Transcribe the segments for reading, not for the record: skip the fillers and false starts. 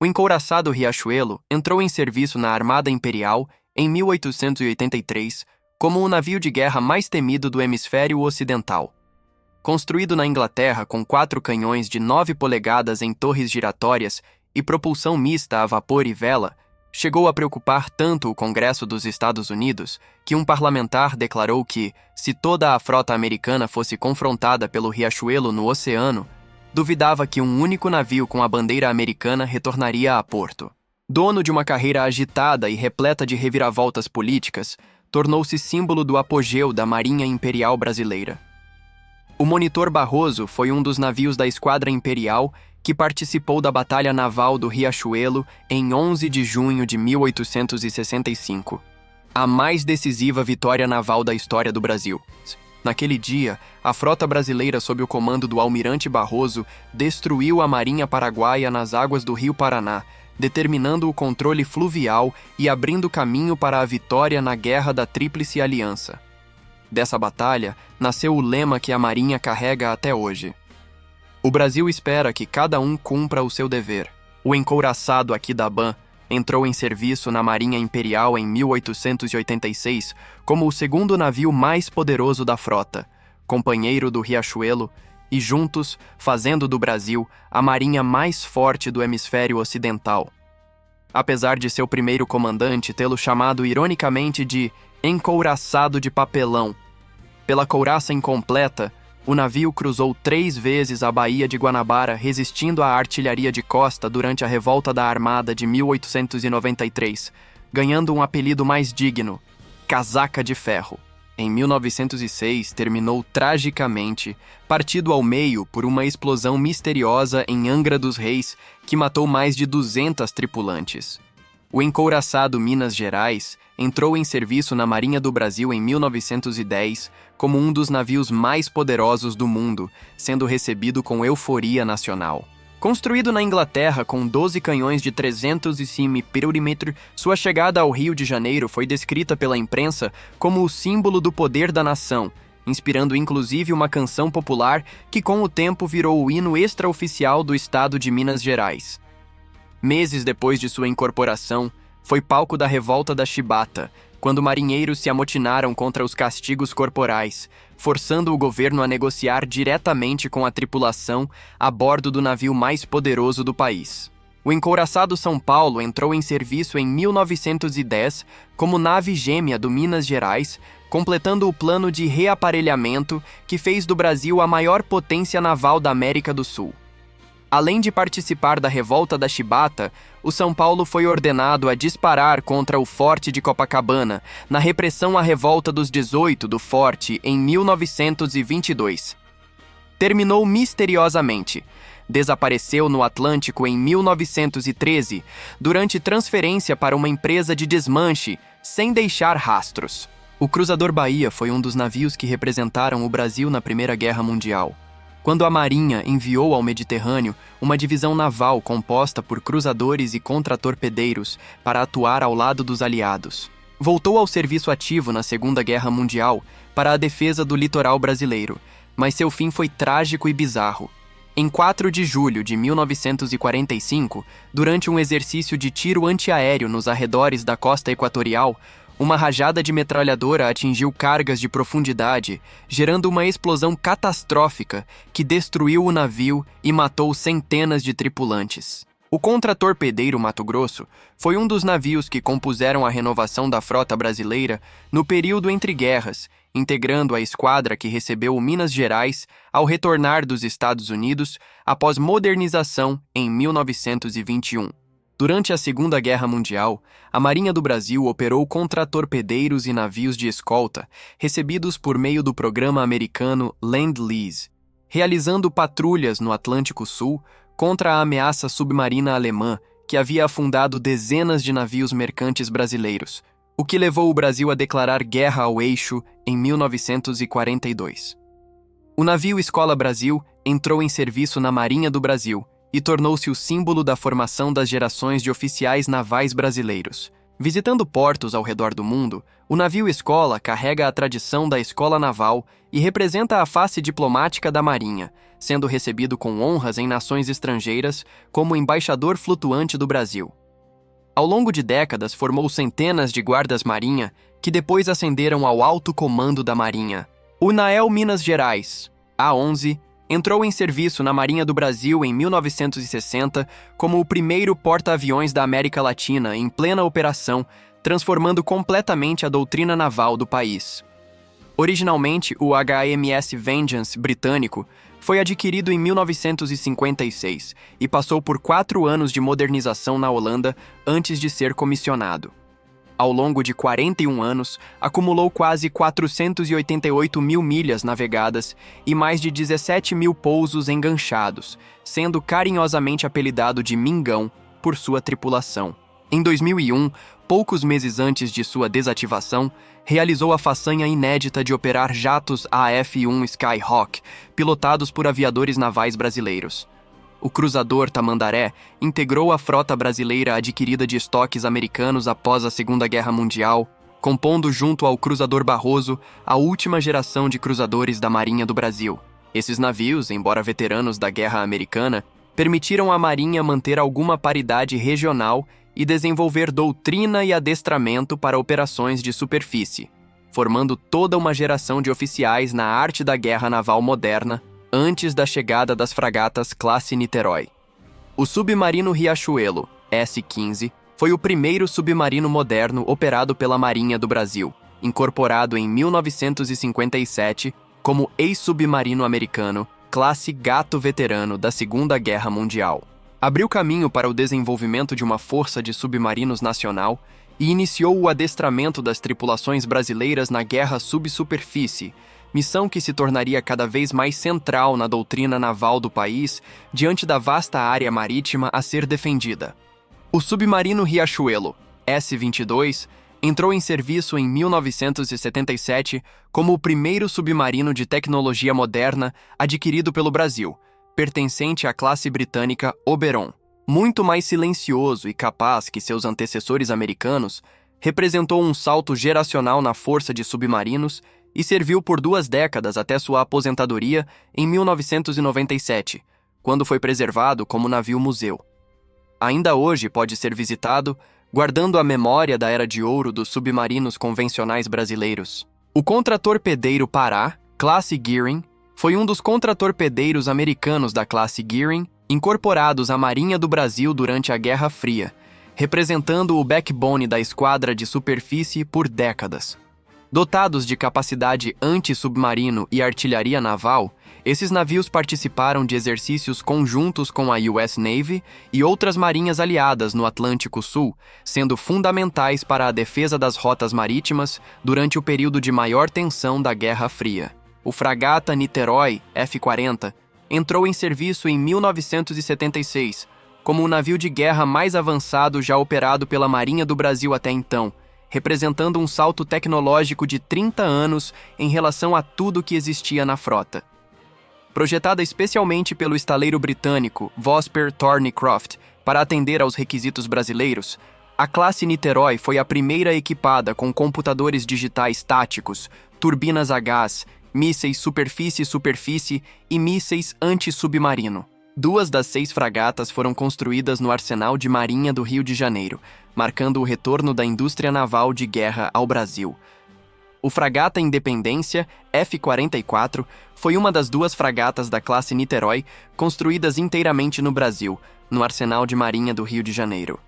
O encouraçado Riachuelo entrou em serviço na Armada Imperial em 1883 como o navio de guerra mais temido do hemisfério ocidental. Construído na Inglaterra com 4 canhões de 9 polegadas em torres giratórias e propulsão mista a vapor e vela, chegou a preocupar tanto o Congresso dos Estados Unidos que um parlamentar declarou que, se toda a frota americana fosse confrontada pelo Riachuelo no oceano, duvidava que um único navio com a bandeira americana retornaria a porto. Dono de uma carreira agitada e repleta de reviravoltas políticas, tornou-se símbolo do apogeu da Marinha Imperial Brasileira. O Monitor Barroso foi um dos navios da Esquadra Imperial que participou da Batalha Naval do Riachuelo em 11 de junho de 1865, a mais decisiva vitória naval da história do Brasil. Naquele dia, a frota brasileira sob o comando do almirante Barroso destruiu a Marinha Paraguaia nas águas do Rio Paraná, determinando o controle fluvial e abrindo caminho para a vitória na Guerra da Tríplice Aliança. Dessa batalha, nasceu o lema que a Marinha carrega até hoje. O Brasil espera que cada um cumpra o seu dever. O encouraçado Aquidauã entrou em serviço na Marinha Imperial em 1886 como o segundo navio mais poderoso da frota, companheiro do Riachuelo, e juntos fazendo do Brasil a marinha mais forte do hemisfério ocidental. Apesar de seu primeiro comandante tê-lo chamado ironicamente de encouraçado de papelão, pela couraça incompleta, o navio cruzou 3 vezes a Baía de Guanabara, resistindo à artilharia de costa durante a Revolta da Armada de 1893, ganhando um apelido mais digno, Casaca de Ferro. Em 1906, terminou tragicamente, partido ao meio por uma explosão misteriosa em Angra dos Reis que matou mais de 200 tripulantes. O encouraçado Minas Gerais entrou em serviço na Marinha do Brasil em 1910 como um dos navios mais poderosos do mundo, sendo recebido com euforia nacional. Construído na Inglaterra com 12 canhões de 305 mm, sua chegada ao Rio de Janeiro foi descrita pela imprensa como o símbolo do poder da nação, inspirando inclusive uma canção popular que com o tempo virou o hino extraoficial do estado de Minas Gerais. Meses depois de sua incorporação, foi palco da Revolta da Chibata, quando marinheiros se amotinaram contra os castigos corporais, forçando o governo a negociar diretamente com a tripulação a bordo do navio mais poderoso do país. O encouraçado São Paulo entrou em serviço em 1910 como nave gêmea do Minas Gerais, completando o plano de reaparelhamento que fez do Brasil a maior potência naval da América do Sul. Além de participar da Revolta da Chibata, o São Paulo foi ordenado a disparar contra o Forte de Copacabana, na repressão à Revolta dos 18 do Forte em 1922. Terminou misteriosamente. Desapareceu no Atlântico em 1913, durante transferência para uma empresa de desmanche, sem deixar rastros. O Cruzador Bahia foi um dos navios que representaram o Brasil na Primeira Guerra Mundial, quando a Marinha enviou ao Mediterrâneo uma divisão naval composta por cruzadores e contratorpedeiros para atuar ao lado dos aliados. Voltou ao serviço ativo na Segunda Guerra Mundial para a defesa do litoral brasileiro, mas seu fim foi trágico e bizarro. Em 4 de julho de 1945, durante um exercício de tiro antiaéreo nos arredores da costa equatorial, uma rajada de metralhadora atingiu cargas de profundidade, gerando uma explosão catastrófica que destruiu o navio e matou centenas de tripulantes. O contratorpedeiro Mato Grosso foi um dos navios que compuseram a renovação da frota brasileira no período entre guerras, integrando a esquadra que recebeu o Minas Gerais ao retornar dos Estados Unidos após modernização em 1921. Durante a Segunda Guerra Mundial, a Marinha do Brasil operou contratorpedeiros e navios de escolta, recebidos por meio do programa americano Lend-Lease, realizando patrulhas no Atlântico Sul contra a ameaça submarina alemã, que havia afundado dezenas de navios mercantes brasileiros, o que levou o Brasil a declarar guerra ao eixo em 1942. O navio Escola Brasil entrou em serviço na Marinha do Brasil e tornou-se o símbolo da formação das gerações de oficiais navais brasileiros. Visitando portos ao redor do mundo, o navio Escola carrega a tradição da escola naval e representa a face diplomática da Marinha, sendo recebido com honras em nações estrangeiras como embaixador flutuante do Brasil. Ao longo de décadas, formou centenas de guardas-marinha que depois ascenderam ao alto comando da Marinha. O Nael Minas Gerais, A-11, entrou em serviço na Marinha do Brasil em 1960 como o primeiro porta-aviões da América Latina em plena operação, transformando completamente a doutrina naval do país. Originalmente, o HMS Vengeance britânico foi adquirido em 1956 e passou por 4 anos de modernização na Holanda antes de ser comissionado. Ao longo de 41 anos, acumulou quase 488 mil milhas navegadas e mais de 17 mil pousos enganchados, sendo carinhosamente apelidado de Mingão por sua tripulação. Em 2001, poucos meses antes de sua desativação, realizou a façanha inédita de operar jatos AF-1 Skyhawk, pilotados por aviadores navais brasileiros. O cruzador Tamandaré integrou a frota brasileira adquirida de estoques americanos após a Segunda Guerra Mundial, compondo junto ao cruzador Barroso a última geração de cruzadores da Marinha do Brasil. Esses navios, embora veteranos da Guerra Americana, permitiram à Marinha manter alguma paridade regional e desenvolver doutrina e adestramento para operações de superfície, formando toda uma geração de oficiais na arte da guerra naval moderna, antes da chegada das fragatas classe Niterói. O submarino Riachuelo, S-15, foi o primeiro submarino moderno operado pela Marinha do Brasil, incorporado em 1957 como ex-submarino americano, classe Gato Veterano da Segunda Guerra Mundial. Abriu caminho para o desenvolvimento de uma força de submarinos nacional e iniciou o adestramento das tripulações brasileiras na guerra subsuperfície, missão que se tornaria cada vez mais central na doutrina naval do país diante da vasta área marítima a ser defendida. O submarino Riachuelo, S-22, entrou em serviço em 1977 como o primeiro submarino de tecnologia moderna adquirido pelo Brasil, pertencente à classe britânica Oberon. Muito mais silencioso e capaz que seus antecessores americanos, representou um salto geracional na força de submarinos e serviu por 2 décadas até sua aposentadoria em 1997, quando foi preservado como navio-museu. Ainda hoje pode ser visitado, guardando a memória da era de ouro dos submarinos convencionais brasileiros. O contratorpedeiro Pará, classe Gearing, foi um dos contratorpedeiros americanos da classe Gearing, incorporados à Marinha do Brasil durante a Guerra Fria, representando o backbone da esquadra de superfície por décadas. Dotados de capacidade anti-submarino e artilharia naval, esses navios participaram de exercícios conjuntos com a US Navy e outras marinhas aliadas no Atlântico Sul, sendo fundamentais para a defesa das rotas marítimas durante o período de maior tensão da Guerra Fria. O fragata Niterói, F-40, entrou em serviço em 1976, como o navio de guerra mais avançado já operado pela Marinha do Brasil até então, representando um salto tecnológico de 30 anos em relação a tudo que existia na frota. Projetada especialmente pelo estaleiro britânico Vosper Thornycroft para atender aos requisitos brasileiros, a classe Niterói foi a primeira equipada com computadores digitais táticos, turbinas a gás, mísseis superfície-superfície e mísseis anti-submarino. 2 das 6 fragatas foram construídas no Arsenal de Marinha do Rio de Janeiro, marcando o retorno da indústria naval de guerra ao Brasil. O fragata Independência, F-44, foi uma das 2 fragatas da classe Niterói construídas inteiramente no Brasil, no Arsenal de Marinha do Rio de Janeiro.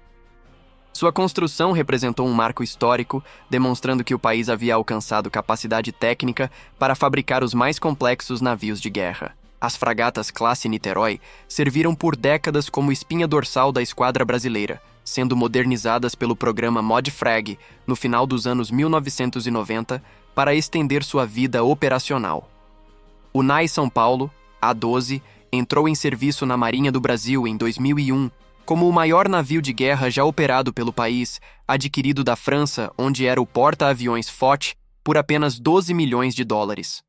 Sua construção representou um marco histórico, demonstrando que o país havia alcançado capacidade técnica para fabricar os mais complexos navios de guerra. As fragatas classe Niterói serviram por décadas como espinha dorsal da esquadra brasileira, sendo modernizadas pelo programa Modfrag no final dos anos 1990 para estender sua vida operacional. O NAI São Paulo, A-12, entrou em serviço na Marinha do Brasil em 2001, como o maior navio de guerra já operado pelo país, adquirido da França, onde era o porta-aviões Foch, por apenas 12 milhões de dólares.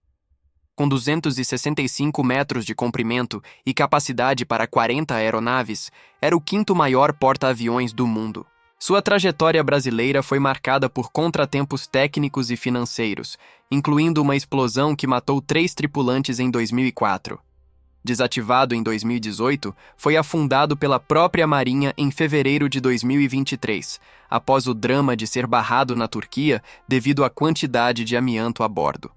Com 265 metros de comprimento e capacidade para 40 aeronaves, era o 5º maior porta-aviões do mundo. Sua trajetória brasileira foi marcada por contratempos técnicos e financeiros, incluindo uma explosão que matou 3 tripulantes em 2004. Desativado em 2018, foi afundado pela própria Marinha em fevereiro de 2023, após o drama de ser barrado na Turquia devido à quantidade de amianto a bordo.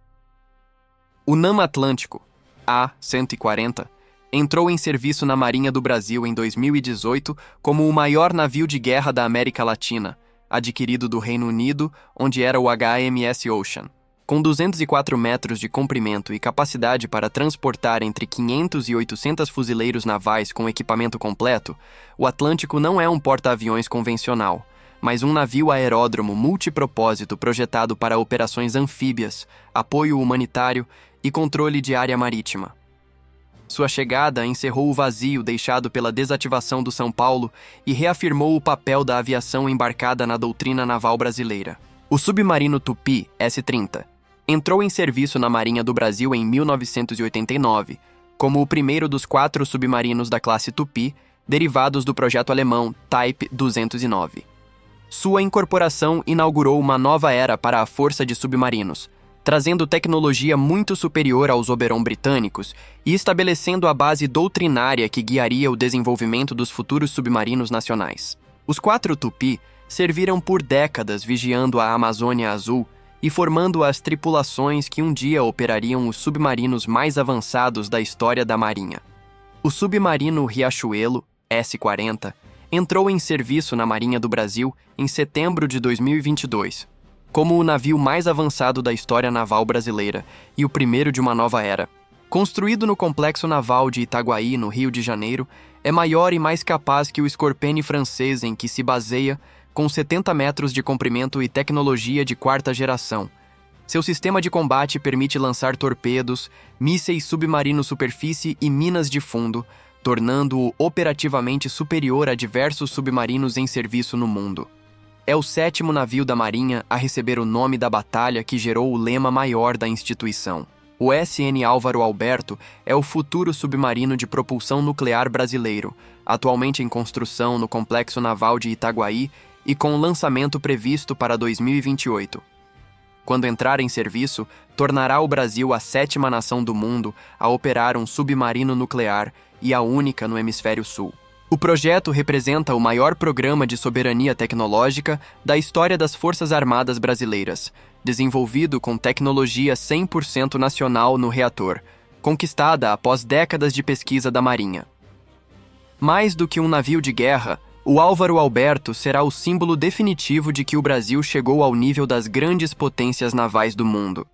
O NAM Atlântico, A-140, entrou em serviço na Marinha do Brasil em 2018 como o maior navio de guerra da América Latina, adquirido do Reino Unido, onde era o HMS Ocean. Com 204 metros de comprimento e capacidade para transportar entre 500 e 800 fuzileiros navais com equipamento completo, o Atlântico não é um porta-aviões convencional, mas um navio aeródromo multipropósito projetado para operações anfíbias, apoio humanitário e controle de área marítima. Sua chegada encerrou o vazio deixado pela desativação do São Paulo e reafirmou o papel da aviação embarcada na doutrina naval brasileira. O submarino Tupi S-30 entrou em serviço na Marinha do Brasil em 1989, como o primeiro dos 4 submarinos da classe Tupi, derivados do projeto alemão Type 209. Sua incorporação inaugurou uma nova era para a Força de Submarinos, trazendo tecnologia muito superior aos Oberon britânicos e estabelecendo a base doutrinária que guiaria o desenvolvimento dos futuros submarinos nacionais. Os 4 Tupi serviram por décadas vigiando a Amazônia Azul e formando as tripulações que um dia operariam os submarinos mais avançados da história da Marinha. O submarino Riachuelo, S-40, entrou em serviço na Marinha do Brasil em setembro de 2022, como o navio mais avançado da história naval brasileira e o primeiro de uma nova era. Construído no Complexo Naval de Itaguaí, no Rio de Janeiro, é maior e mais capaz que o Scorpene francês em que se baseia, com 70 metros de comprimento e tecnologia de 4ª geração. Seu sistema de combate permite lançar torpedos, mísseis submarino-superfície e minas de fundo, tornando-o operativamente superior a diversos submarinos em serviço no mundo. É o 7º navio da Marinha a receber o nome da batalha que gerou o lema maior da instituição. O SN Álvaro Alberto é o futuro submarino de propulsão nuclear brasileiro, atualmente em construção no Complexo Naval de Itaguaí e com lançamento previsto para 2028. Quando entrar em serviço, tornará o Brasil a 7ª nação do mundo a operar um submarino nuclear e a única no Hemisfério Sul. O projeto representa o maior programa de soberania tecnológica da história das Forças Armadas brasileiras, desenvolvido com tecnologia 100% nacional no reator, conquistada após décadas de pesquisa da Marinha. Mais do que um navio de guerra, o Álvaro Alberto será o símbolo definitivo de que o Brasil chegou ao nível das grandes potências navais do mundo.